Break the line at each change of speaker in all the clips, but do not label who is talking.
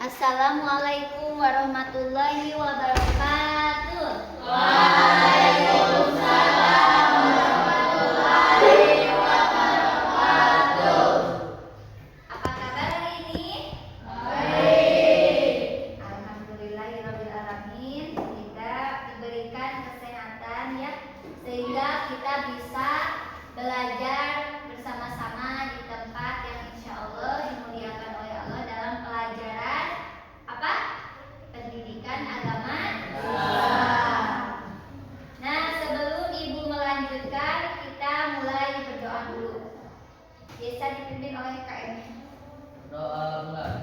Assalamualaikum warahmatullahi wabarakatuh.
Waalaikumsalam warahmatullahi wabarakatuh.
Apa kabar hari ini?
Baik.
Alhamdulillahirrahmanirrahim. Kita diberikan kesehatan ya, sehingga kita bisa belajar bersama-sama di tempat yang insya Allah dimuliakan oleh Allah dalam pelajaran apa? Pendidikan agama Islam. Nah, sebelum Ibu melanjutkan, kita mulai berdoa dulu. Biasa dipimpin oleh KM.
Doa mulai.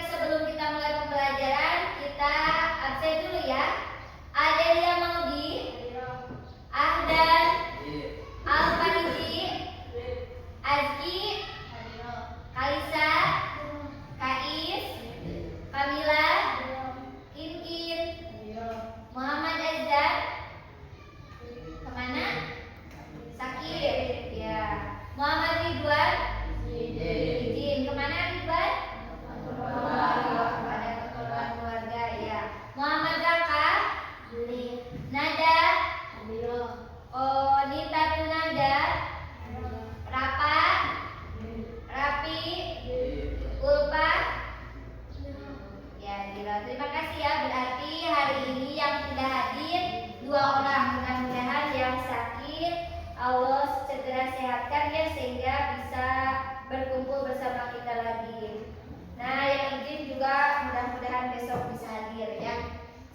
Sebelum kita mulai pembelajaran, kita absen dulu ya. Adelia Maudi, Ahdan, Al-Fariji, Azki, Kalisa, Kais, Kamila, Kinkin, Muhammad Azhar, kemana? Sakir, ya. Muhammad Ridwan, izin kemana Ridwan? Pada keperluan keluarga ya. Muhammad Raka, Nada, Nita Tunada, Rapa, Rapi, Ulpa, ya Dila. Terima kasih ya. Berarti hari ini yang sudah hadir 2 orang. Mudah-mudahan yang sakit Allah segera sehatkan ya, sehingga bisa berkumpul bersama kita lagi. Nah, yang izin juga mudah-mudahan besok bisa hadir ya.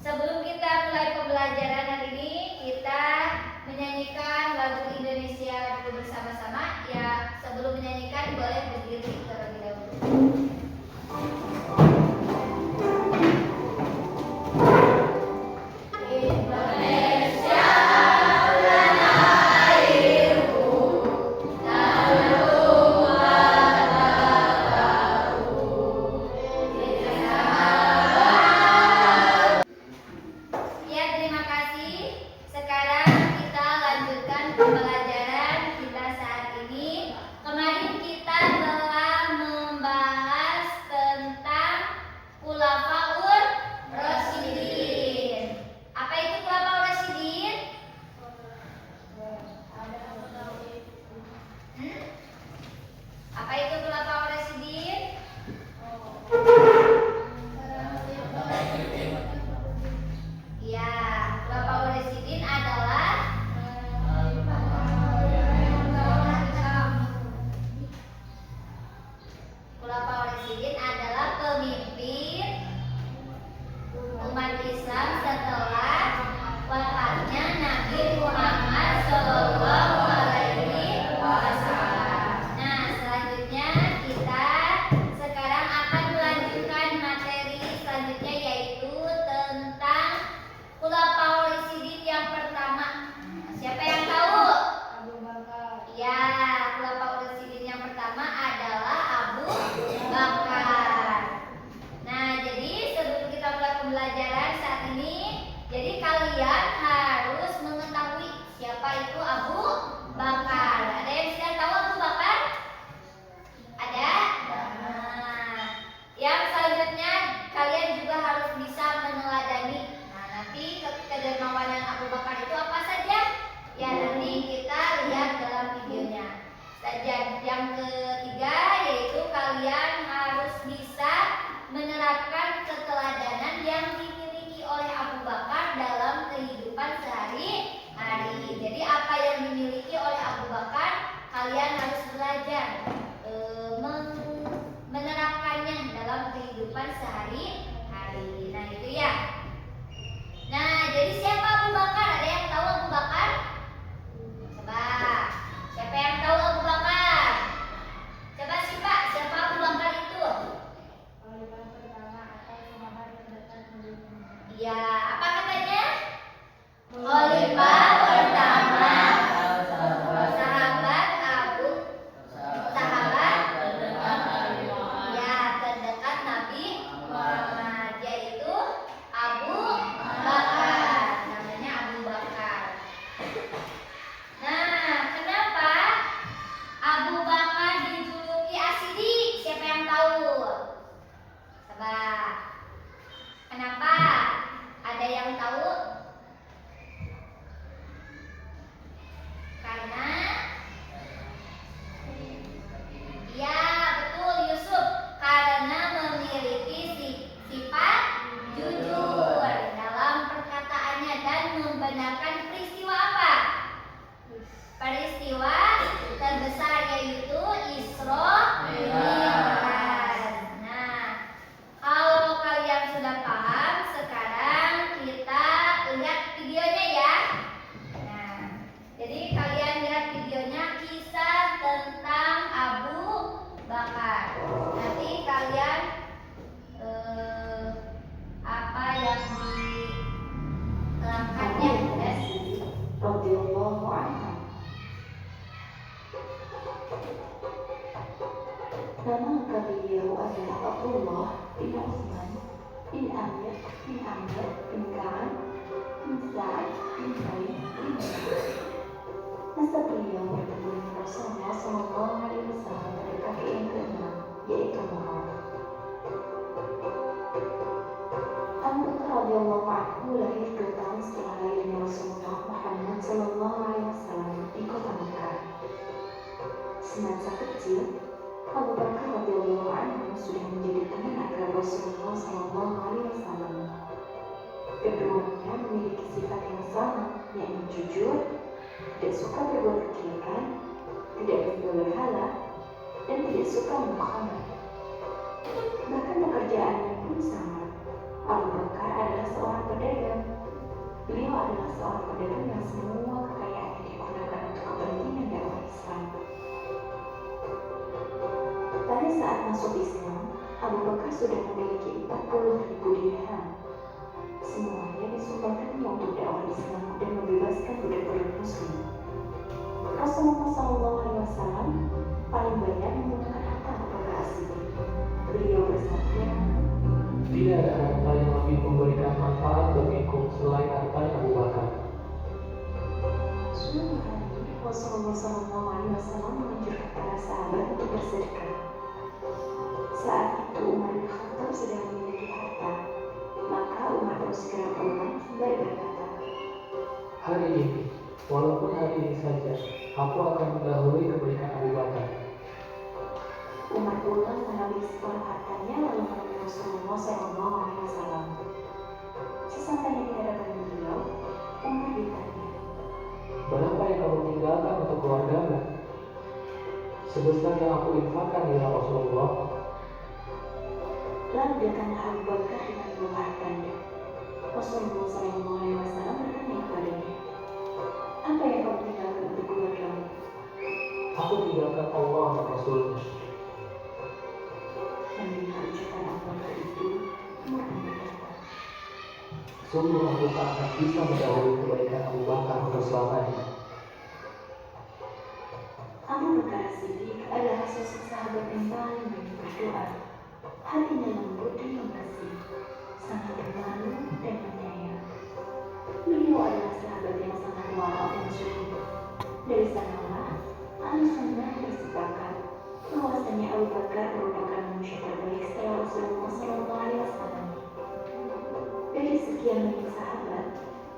Sebelum kita mulai pembelajaran hari ini, kita menyanyikan lagu Indonesia dulu bersama-sama ya. Sebelum menyanyikan boleh berdiri terlebih dahulu. Ya, terima kasih. Sekarang kita lanjutkan pembelajaran kita saat ini. Kemarin kita telah membahas tentang Khulafaur Rasyidin. Apa itu Khulafaur Rasyidin? Apa itu Khulafaur Rasyidin? Ya, Khulafaur Rasyidin adalah Khulafaur Rasyidin adalah pemimpin umat Islam setelah wafatnya Nabi Muhammad SAW. Nah, selanjutnya kita sekarang akan melanjutkan materi selanjutnya, yaitu tentang Khulafaur Rasyidin yang pertama. Siapa yang tahu? Ya, Khulafaur Rasyidin yang pertama adalah Abu Bakar. Nah, jadi sebelum kita mulai pembelajaran saat ini, jadi kalian harus mengetahui siapa itu Abu
Nama lengkap beliau adalah Abdullah bin Utsman bin Amir bin Amr bin Ka'ab bin Sa'ad bin Zaid bin Zaid. Nasab beliau bertemu dengan Rasulullah SAW pada kakek yang keenam, yaitu Muhammad. Abu Bakar radhiyallahu anhu lahir 2 tahun setelah lahirnya Rasulullah Muhammad SAW di kota Mekah. Semasa kecil, Abu Bakar radhiyallahu anhu sudah menjadi teman akrab Rasulullah SAW. Keduanya memiliki sifat yang sama, yakni jujur, tidak suka berbuat kejelekan, tidak ridho berhala, dan tidak suka mukhamar. Bahkan pekerjaannya pun sama. Abu Bakar adalah seorang pedagang. Beliau adalah seorang pedagang yang semua kekayaannya digunakan untuk kepentingan dakwah Islam. Pada saat masuk Islam, Abu Bakar sudah memiliki 40.000 dirham. Semuanya disumbangkannya untuk dakwah Islam dan membebaskan budak-budak Muslim. Rasulullah SAW paling banyak menggunakan harta Abu Bakar As-Siddiq. Beliau bersabda,
"Tidak ada harta yang lebih memberikan manfaat bagiku selain harta Abu Bakar."
Suatu hari, Rasulullah SAW menganjurkan para sahabat untuk bersedekah. Saat itu Umar bin Khattab sedang memiliki harta, maka Umar pun segera pulang sembari berkata,
Hari ini, walaupun hari ini saja, aku akan mendahului kebaikan Abu Bakar.
Umar pulang mengambil separuh hartanya lalu menemui Rasulullah SAW. Sesampainya di hadapan beliau, Umar ditanya,
Berapa yang kamu tinggalkan untuk keluargamu? Sebesar yang aku infakkan ya Rasulullah.
lalu datanglah Abu Bakar dengan dua hartanya. Rasulullah SAW bertanya kepadanya, apa yang kamu tinggalkan untuk keluargamu?
Aku tinggalkan Allah dan Rasulnya.
Mendengar ucapan Abu Bakar itu, Umar pun berkata,
Sungguh aku tak akan bisa mendahului kebaikan Abu Bakar untuk selamanya.
Abu Bakar As-Siddiq adalah sosok sahabat yang paling banyak berdoa. Hatinya lembut dan pengasih, sangat pemalu dan penyayang. Beliau adalah sahabat yang sangat wara dan zuhud. Dari sanalah ahli sunnah bersepakat bahwasanya Abu Bakar merupakan manusia terbaik setelah Rasulullah SAW. Dari sekian banyak sahabat,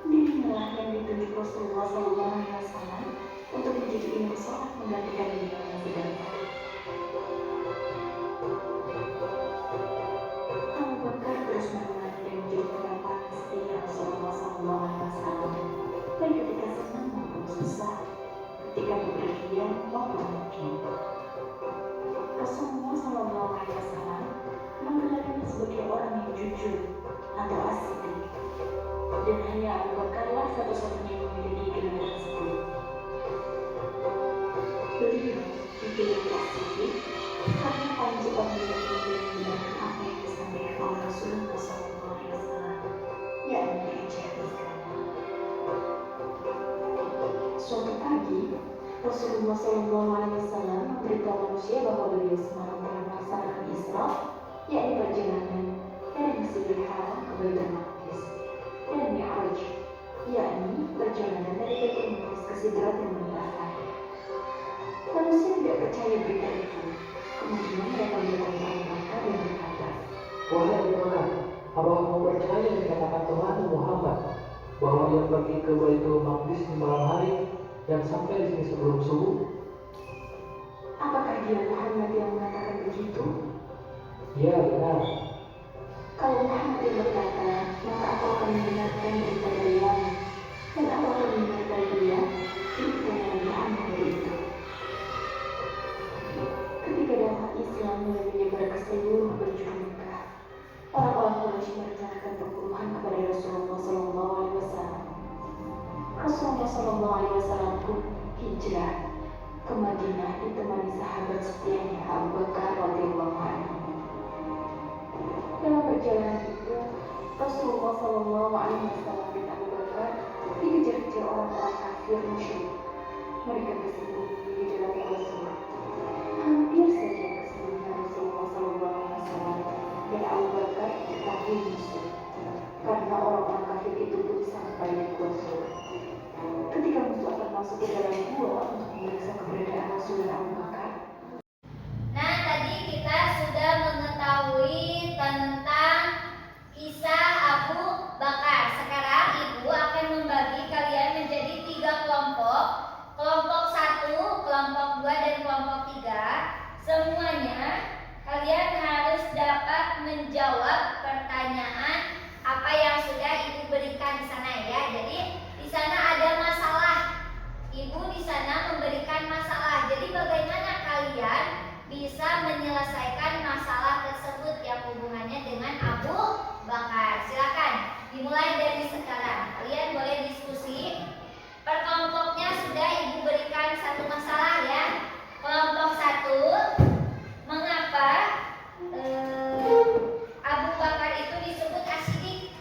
dirinya lah yang ditunjuk Rasulullah SAW untuk menjadi imam sholat menggantikan beliau yang sedang sakit. Abu Bakar terus menemani dan menjadi teman paling setia Rasulullah SAW, baik ketika senang maupun susah, ketika bepergian maupun mukim. Rasulullah SAW menggelarnya sebagai orang yang jujur atau as-siddiq, dan hanya Abu Bakarlah satu-satunya yang memiliki gelar tersebut. Beliau dijuluki as-siddiq karena paling cepat memiliki dan membenarkan apa yang disampaikan oleh Rasulullah SAW, yakni diajarkan. Suatu pagi, Rasulullah SAW memberitahu manusia bahwa beliau semalam telah melaksanakan Isra, yakni perjalanan dari Masjidil Haram ke Baitul Maqdis, dan Mi'raj, yakni perjalanan dari Baitul Maqdis ke Sidratul Muntaha. Manusia tidak percaya berita itu. Kemudian mereka bertanya Abu Bakar dan berkata,
Wahai Abu Bakar, apakah kamu percaya yang dikatakan Tuhanmu Muhammad bahwa dia pergi ke Baitul Maqdis di malam hari dan sampai di sini sebelum subuh?
apakah dia Muhammad yang mengatakan begitu?
Ya, benar.
Kalau Muhammad yang berkata, maka aku akan membenarkan berita dari langit, dan aku akan membenarkan dia berita yang lebih aneh dari itu. Ketika dakwah Islam mulai menyebar ke seluruh penjuru Mekah, orang-orang Quraisy merencanakan pembunuhan kepada Rasulullah SAW. Rasulullah SAW pun hijrah ke Madinah ditemani sahabat setianya Abu Bakar radhiyallahu anhu. Dalam perjalanan itu, Rasulullah SAW dan Abu Bakar dikejar-kejar orang-orang kafir musyrik. Mereka bersembunyi di dalam gua. ke dalam gua untuk memeriksa keberadaan saudara Abu Bakar?
Nah, tadi kita sudah mengetahui tentang kisah Abu Bakar. Sekarang Ibu akan membagi kalian menjadi 3 kelompok. Kelompok 1, kelompok 2, dan kelompok 3. Semuanya kalian harus dapat menjawab pertanyaan apa yang sudah Ibu berikan di sana ya. Jadi di sana ada masalah. Ibu di sana memberikan masalah. Jadi bagaimana kalian bisa menyelesaikan masalah tersebut yang hubungannya dengan Abu Bakar? Silakan dimulai dari sekarang. Kalian boleh diskusi. Per kelompoknya sudah Ibu berikan satu masalah ya. Kelompok 1, mengapa Abu Bakar itu disebut asyidik?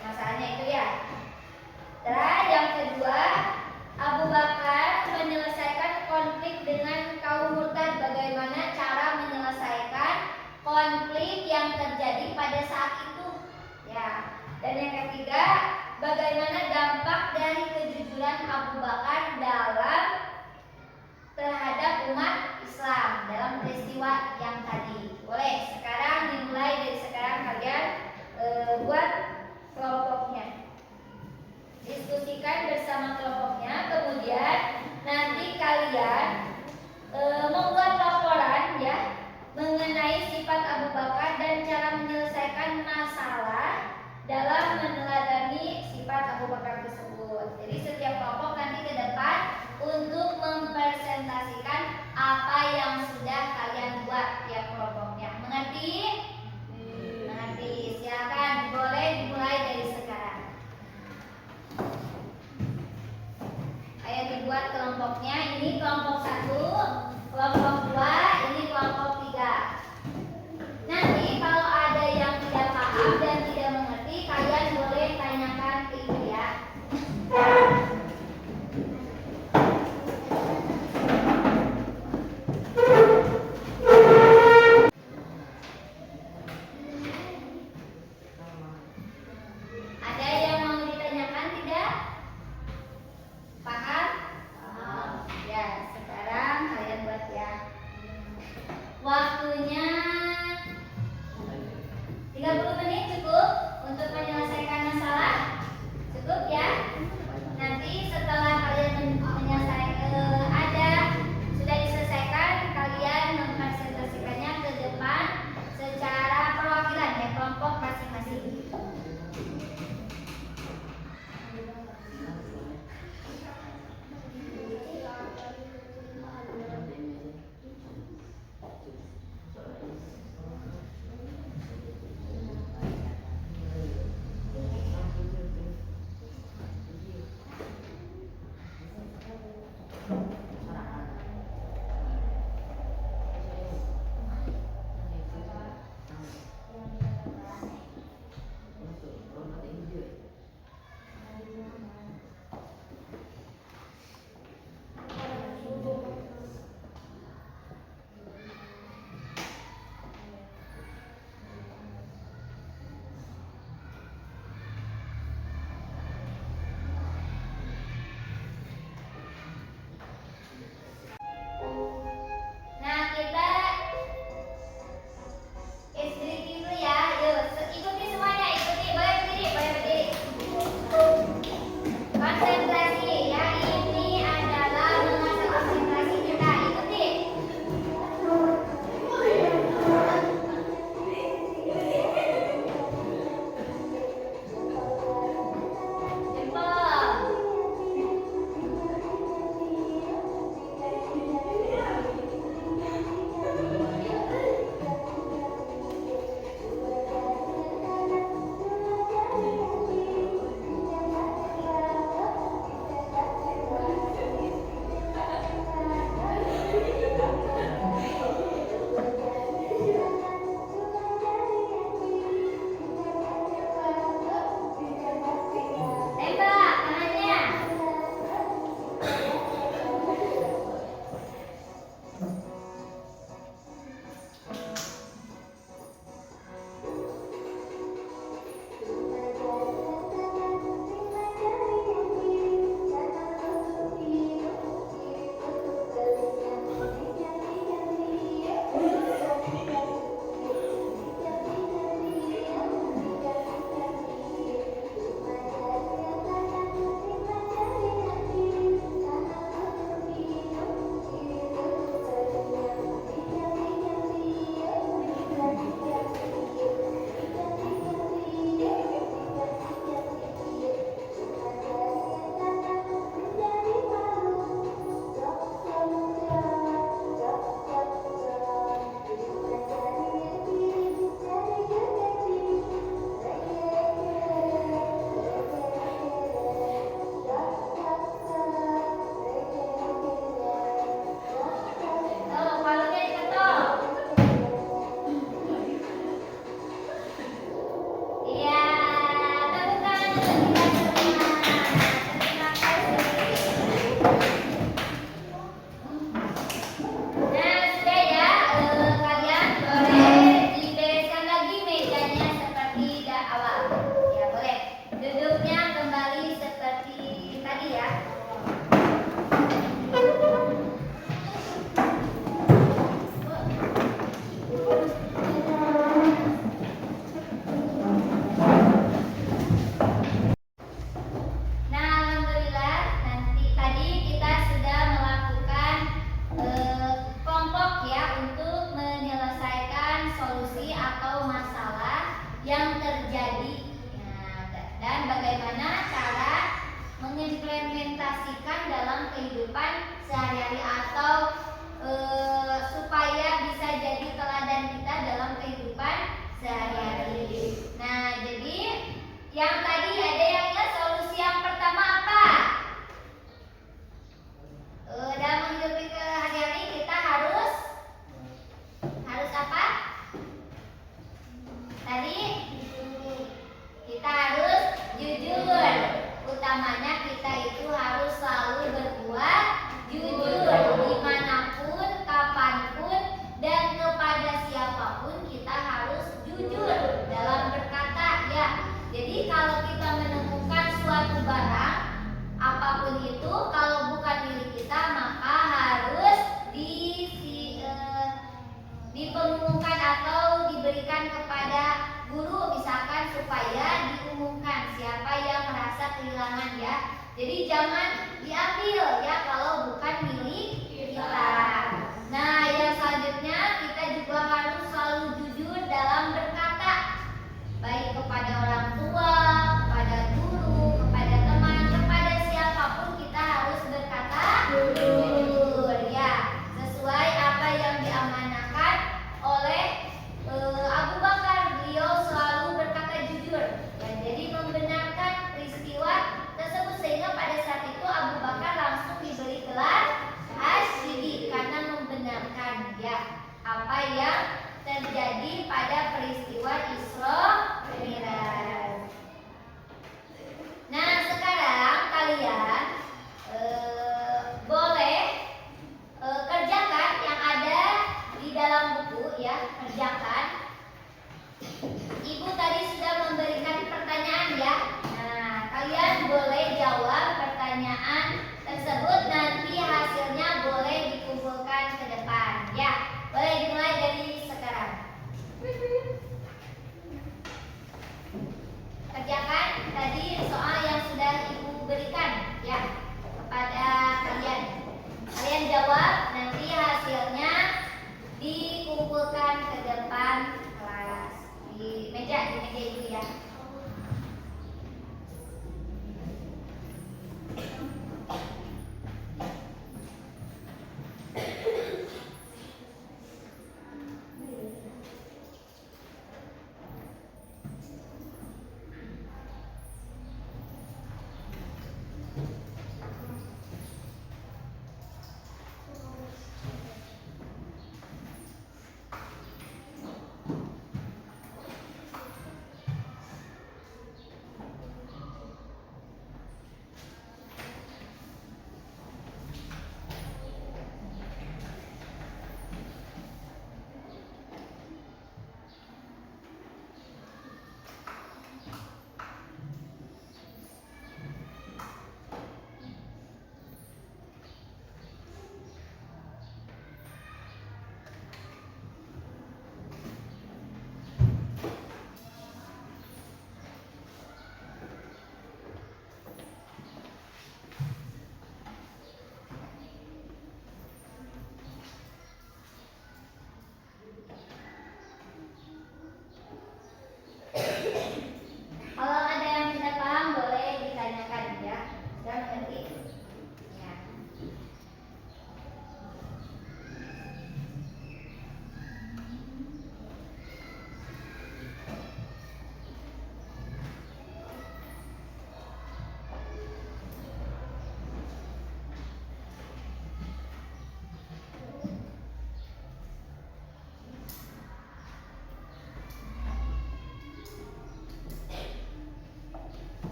Masalahnya itu ya. Terus yang kedua, Abu Bakar menyelesaikan konflik dengan kaum murtad. Bagaimana cara menyelesaikan konflik yang terjadi pada saat itu? Ya. Dan yang ketiga, bagaimana dampak dari kejujuran Abu Bakar terhadap umat Islam dalam peristiwa yang tadi. Boleh sekarang dimulai dari sekarang kalian buat kelompoknya. Diskusikan bersama kelompoknya. Kemudian nanti kalian membuat laporan ya mengenai sifat Abu Bakar dan cara menyelesaikan masalah dalam meneladani sifat Abu Bakar tersebut. Jadi setiap kelompok nanti ke depan untuk mempresentasikan apa yang sudah kalian buat tiap kelompoknya. Mengerti? Mengerti. Silakan boleh dimulai dari sekarang. Ayo dibuat kelompoknya. Ini kelompok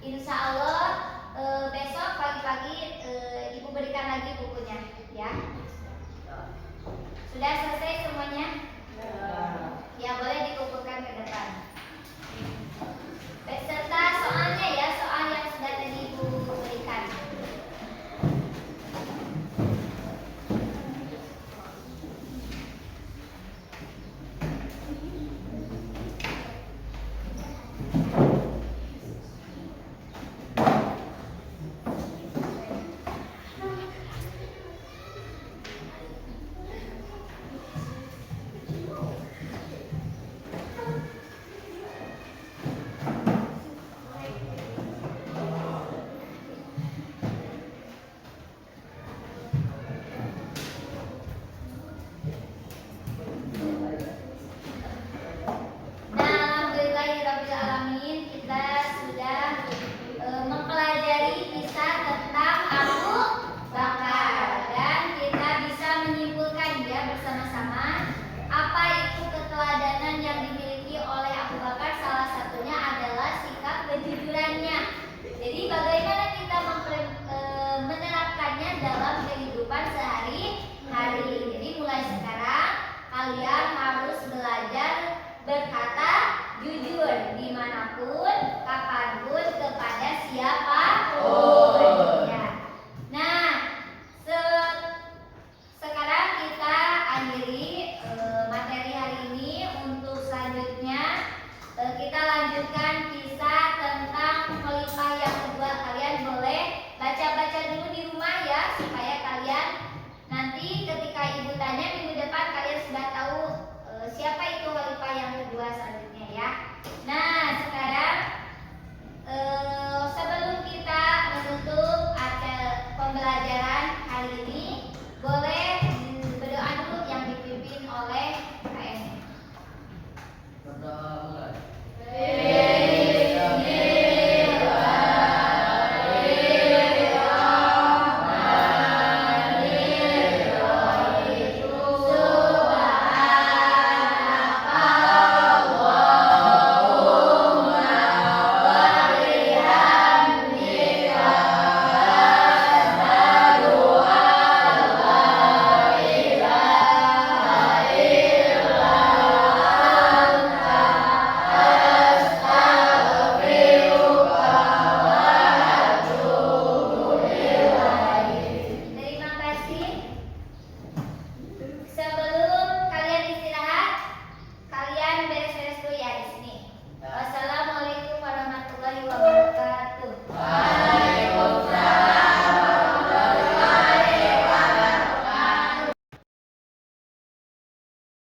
Insya Allah besok pagi-pagi ibu berikan lagi bukunya, ya. Sudah selesai semuanya? Ya, boleh